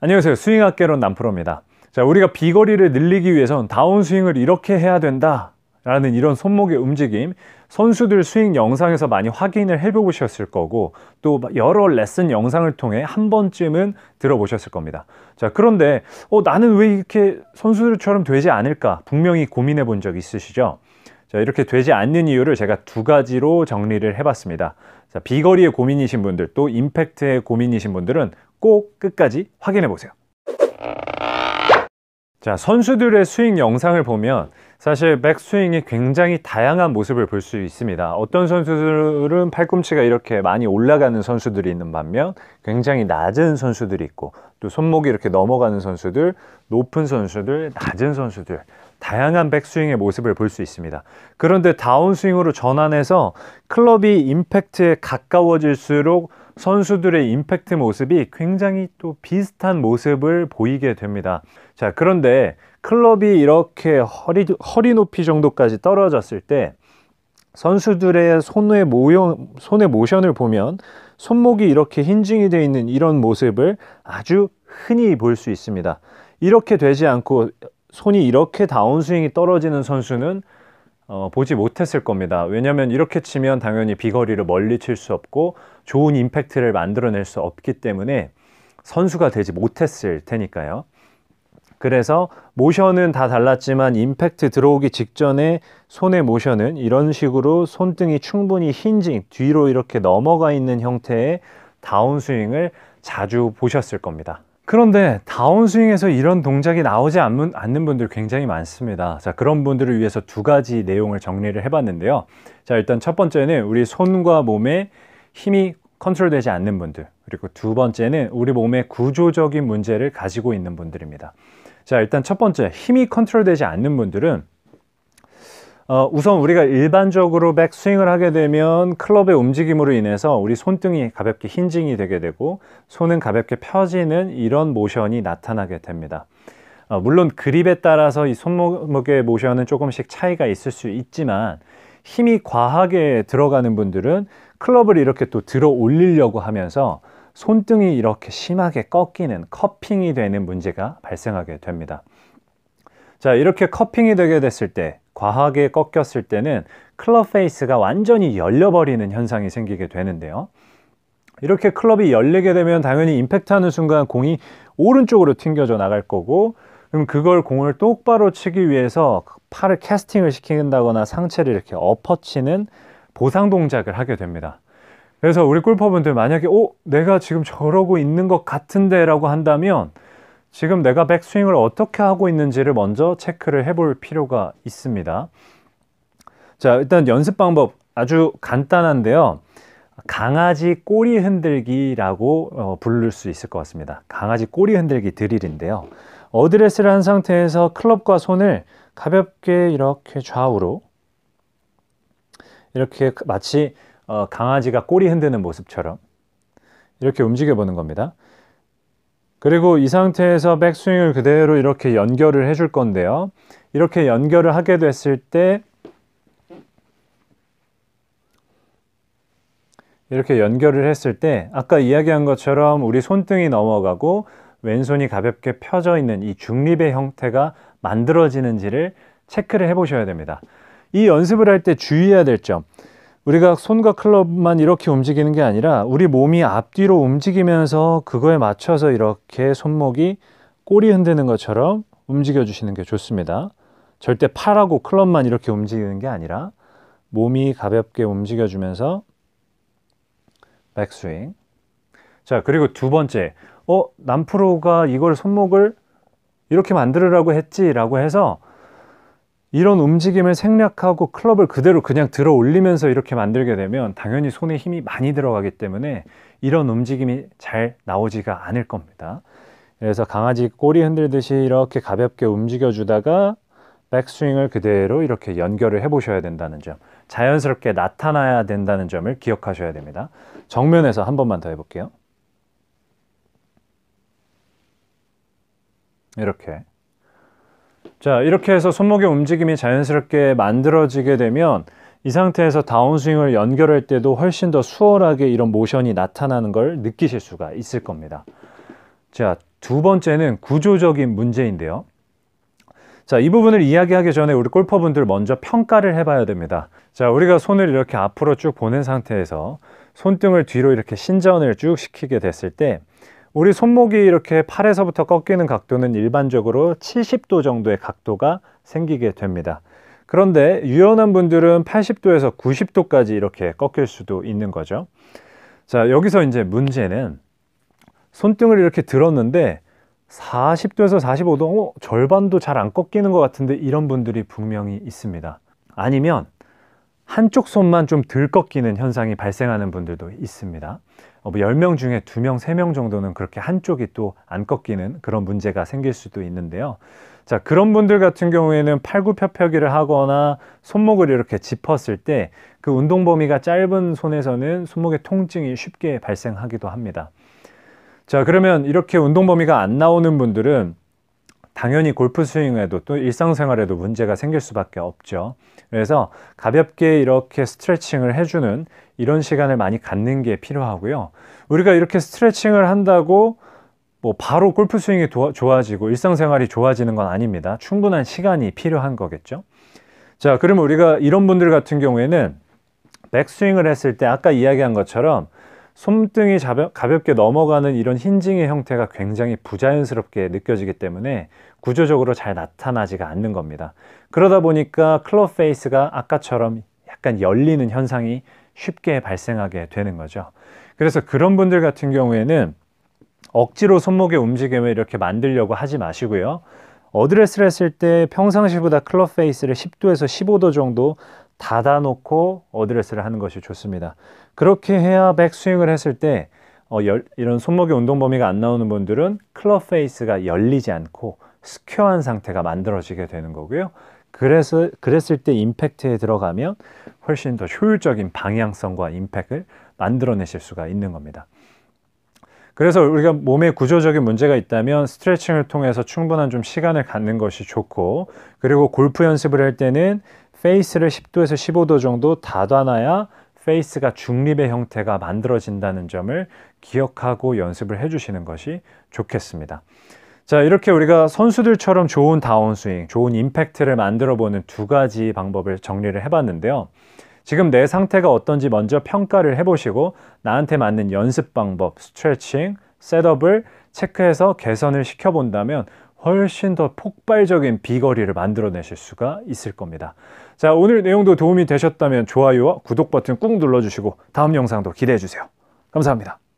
안녕하세요. 스윙학개론 남프로입니다. 자, 우리가 비거리를 늘리기 위해선 다운스윙을 이렇게 해야 된다 라는 이런 손목의 움직임, 선수들 스윙 영상에서 많이 확인을 해보셨을 거고, 또 여러 레슨 영상을 통해 한 번쯤은 들어보셨을 겁니다. 자, 그런데 나는 왜 이렇게 선수들처럼 되지 않을까 분명히 고민해 본 적 있으시죠? 자, 이렇게 되지 않는 이유를 제가 두 가지로 정리를 해봤습니다. 자, 비거리의 고민이신 분들, 또 임팩트의 고민이신 분들은 꼭 끝까지 확인해 보세요. 자, 선수들의 스윙 영상을 보면 사실 백스윙이 굉장히 다양한 모습을 볼 수 있습니다. 어떤 선수들은 팔꿈치가 이렇게 많이 올라가는 선수들이 있는 반면 굉장히 낮은 선수들이 있고, 또 손목이 이렇게 넘어가는 선수들, 높은 선수들, 낮은 선수들, 다양한 백스윙의 모습을 볼 수 있습니다. 그런데 다운스윙으로 전환해서 클럽이 임팩트에 가까워질수록 선수들의 임팩트 모습이 굉장히 또 비슷한 모습을 보이게 됩니다. 자, 그런데 클럽이 이렇게 허리 높이 정도까지 떨어졌을 때 선수들의 손의 모션을 보면 손목이 이렇게 힌징이 되어 있는 이런 모습을 아주 흔히 볼 수 있습니다. 이렇게 되지 않고 손이 이렇게 다운스윙이 떨어지는 선수는 보지 못했을 겁니다. 왜냐하면 이렇게 치면 당연히 비거리를 멀리 칠 수 없고 좋은 임팩트를 만들어낼 수 없기 때문에 선수가 되지 못했을 테니까요. 그래서 모션은 다 달랐지만 임팩트 들어오기 직전에 손의 모션은 이런 식으로 손등이 충분히 힌징, 뒤로 이렇게 넘어가 있는 형태의 다운스윙을 자주 보셨을 겁니다. 그런데 다운스윙에서 이런 동작이 나오지 않는 분들 굉장히 많습니다. 자, 그런 분들을 위해서 두 가지 내용을 정리를 해봤는데요. 자, 일단 첫 번째는 우리 손과 몸에 힘이 컨트롤되지 않는 분들, 그리고 두 번째는 우리 몸의 구조적인 문제를 가지고 있는 분들입니다. 자, 일단 첫 번째, 힘이 컨트롤되지 않는 분들은 우선 우리가 일반적으로 백스윙을 하게 되면 클럽의 움직임으로 인해서 우리 손등이 가볍게 힌징이 되게 되고 손은 가볍게 펴지는 이런 모션이 나타나게 됩니다. 물론 그립에 따라서 이 손목의 모션은 조금씩 차이가 있을 수 있지만 힘이 과하게 들어가는 분들은 클럽을 이렇게 또 들어 올리려고 하면서 손등이 이렇게 심하게 꺾이는 커핑이 되는 문제가 발생하게 됩니다. 자, 이렇게 커핑이 되게 됐을 때, 과하게 꺾였을 때는 클럽 페이스가 완전히 열려버리는 현상이 생기게 되는데요. 이렇게 클럽이 열리게 되면 당연히 임팩트하는 순간 공이 오른쪽으로 튕겨져 나갈 거고, 그럼 그걸 공을 똑바로 치기 위해서 팔을 캐스팅을 시킨다거나 상체를 이렇게 엎어치는 보상 동작을 하게 됩니다. 그래서 우리 골퍼분들 만약에 내가 지금 저러고 있는 것 같은데 라고 한다면 지금 내가 백스윙을 어떻게 하고 있는지를 먼저 체크를 해볼 필요가 있습니다. 자, 일단 연습 방법 아주 간단한데요. 강아지 꼬리 흔들기라고 부를 수 있을 것 같습니다. 강아지 꼬리 흔들기 드릴인데요. 어드레스를 한 상태에서 클럽과 손을 가볍게 이렇게 좌우로 이렇게 마치 강아지가 꼬리 흔드는 모습처럼 이렇게 움직여 보는 겁니다. 그리고 이 상태에서 백스윙을 그대로 이렇게 연결을 해줄 건데요. 이렇게 연결을 하게 됐을 때 이렇게 연결을 했을 때 아까 이야기한 것처럼 우리 손등이 넘어가고 왼손이 가볍게 펴져 있는 이 중립의 형태가 만들어지는지를 체크를 해 보셔야 됩니다. 이 연습을 할 때 주의해야 될 점, 우리가 손과 클럽만 이렇게 움직이는 게 아니라 우리 몸이 앞뒤로 움직이면서 그거에 맞춰서 이렇게 손목이 꼬리 흔드는 것처럼 움직여 주시는 게 좋습니다. 절대 팔하고 클럽만 이렇게 움직이는 게 아니라 몸이 가볍게 움직여 주면서 백스윙. 자, 그리고 두 번째, 남프로가 이걸 손목을 이렇게 만들으라고 했지 라고 해서 이런 움직임을 생략하고 클럽을 그대로 그냥 들어 올리면서 이렇게 만들게 되면 당연히 손에 힘이 많이 들어가기 때문에 이런 움직임이 잘 나오지가 않을 겁니다. 그래서 강아지 꼬리 흔들듯이 이렇게 가볍게 움직여 주다가 백스윙을 그대로 이렇게 연결을 해 보셔야 된다는 점, 자연스럽게 나타나야 된다는 점을 기억하셔야 됩니다. 정면에서 한 번만 더 해볼게요. 이렇게. 자, 이렇게 해서 손목의 움직임이 자연스럽게 만들어지게 되면 이 상태에서 다운스윙을 연결할 때도 훨씬 더 수월하게 이런 모션이 나타나는 걸 느끼실 수가 있을 겁니다. 자, 두 번째는 구조적인 문제인데요. 자, 이 부분을 이야기하기 전에 우리 골퍼분들 먼저 평가를 해봐야 됩니다. 자, 우리가 손을 이렇게 앞으로 쭉 보낸 상태에서 손등을 뒤로 이렇게 신전을 쭉 시키게 됐을 때 우리 손목이 이렇게 팔에서부터 꺾이는 각도는 일반적으로 70도 정도의 각도가 생기게 됩니다. 그런데 유연한 분들은 80도에서 90도까지 이렇게 꺾일 수도 있는 거죠. 자, 여기서 이제 문제는 손등을 이렇게 들었는데 40도에서 45도, 절반도 잘 안 꺾이는 것 같은데 이런 분들이 분명히 있습니다. 아니면 한쪽 손만 좀 덜 꺾이는 현상이 발생하는 분들도 있습니다. 10명 중에 2명, 3명 정도는 그렇게 한쪽이 또 안 꺾이는 그런 문제가 생길 수도 있는데요. 자, 그런 분들 같은 경우에는 팔굽혀펴기를 하거나 손목을 이렇게 짚었을 때 그 운동 범위가 짧은 손에서는 손목의 통증이 쉽게 발생하기도 합니다. 자, 그러면 이렇게 운동 범위가 안 나오는 분들은 당연히 골프 스윙에도 또 일상생활에도 문제가 생길 수밖에 없죠. 그래서 가볍게 이렇게 스트레칭을 해주는 이런 시간을 많이 갖는 게 필요하고요. 우리가 이렇게 스트레칭을 한다고 뭐 바로 골프 스윙이 좋아지고 일상생활이 좋아지는 건 아닙니다. 충분한 시간이 필요한 거겠죠. 자, 그러면 우리가 이런 분들 같은 경우에는 백스윙을 했을 때 아까 이야기한 것처럼 손등이 가볍게 넘어가는 이런 힌징의 형태가 굉장히 부자연스럽게 느껴지기 때문에 구조적으로 잘 나타나지가 않는 겁니다. 그러다 보니까 클럽 페이스가 아까처럼 약간 열리는 현상이 쉽게 발생하게 되는 거죠. 그래서 그런 분들 같은 경우에는 억지로 손목의 움직임을 이렇게 만들려고 하지 마시고요. 어드레스를 했을 때 평상시보다 클럽 페이스를 10도에서 15도 정도 닫아놓고 어드레스를 하는 것이 좋습니다. 그렇게 해야 백스윙을 했을 때 이런 손목의 운동 범위가 안 나오는 분들은 클럽 페이스가 열리지 않고 스퀘어한 상태가 만들어지게 되는 거고요. 그랬을 때 임팩트에 들어가면 훨씬 더 효율적인 방향성과 임팩트를 만들어내실 수가 있는 겁니다. 그래서 우리가 몸에 구조적인 문제가 있다면 스트레칭을 통해서 충분한 좀 시간을 갖는 것이 좋고, 그리고 골프 연습을 할 때는 페이스를 10도에서 15도 정도 닫아놔야 페이스가 중립의 형태가 만들어진다는 점을 기억하고 연습을 해주시는 것이 좋겠습니다. 자, 이렇게 우리가 선수들처럼 좋은 다운스윙, 좋은 임팩트를 만들어보는 두 가지 방법을 정리를 해봤는데요. 지금 내 상태가 어떤지 먼저 평가를 해보시고 나한테 맞는 연습 방법, 스트레칭, 셋업을 체크해서 개선을 시켜본다면 훨씬 더 폭발적인 비거리를 만들어내실 수가 있을 겁니다. 자, 오늘 내용도 도움이 되셨다면 좋아요와 구독 버튼 꾹 눌러주시고 다음 영상도 기대해주세요. 감사합니다.